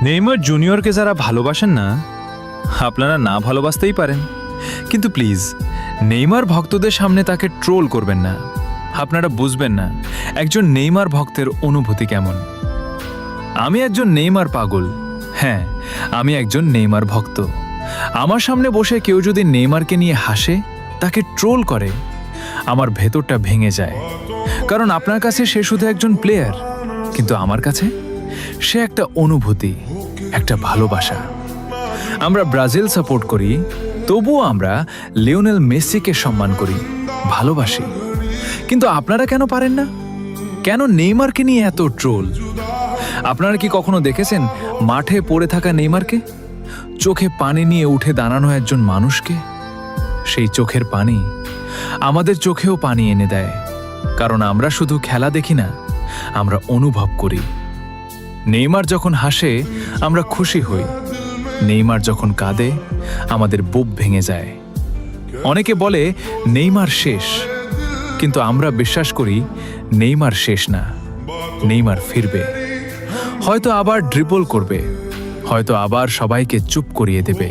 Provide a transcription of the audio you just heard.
Neymar জুনিয়রকে যারা ভালোবাসেন না, আপনারা না ভালোবাসতেই পারেন, কিন্তু প্লিজ নেইমার ভক্তদের সামনে তাকে ট্রোল করবেন না। আপনারা বুঝবেন না একজন নেইমার ভক্তের অনুভূতি কেমন। আমি একজন নেইমার পাগল। হ্যাঁ, আমি একজন নেইমার ভক্ত। আমার সামনে বসে কেউ যদি নেইমারকে নিয়ে হাসে, তাকে ট্রোল করে, আমার ভেতরটা ভেঙে যায়। কারণ আপনার কাছে সে শুধু একজন প্লেয়ার, কিন্তু আমার কাছে সে একটা অনুভূতি, একটা ভালোবাসা। আমরা ব্রাজিল সাপোর্ট করি, তবুও আমরা লিওনেল মেসিকে সম্মান করি, ভালোবাসি। কিন্তু আপনারা কেন পারেন না? কেন নেইমারকে নিয়ে এত ট্রোল? আপনারা কি কখনো দেখেছেন মাঠে পড়ে থাকা নেইমারকে? চোখে পানি নিয়ে উঠে দাঁড়ানো একজন মানুষকে? সেই চোখের পানি আমাদের চোখেও পানি এনে দেয়, কারণ আমরা শুধু খেলা দেখি না, আমরা অনুভব করি। নেইমার যখন হাসে আমরা খুশি হই, নেইমার যখন কাঁদে আমাদের বুক ভেঙে যায়। অনেকে বলে নেইমার শেষ, কিন্তু আমরা বিশ্বাস করি নেইমার শেষ না, নেইমার ফিরবে। হয়তো আবার ড্রিবল করবে, হয়তো আবার সবাইকে চুপ করিয়ে দেবে।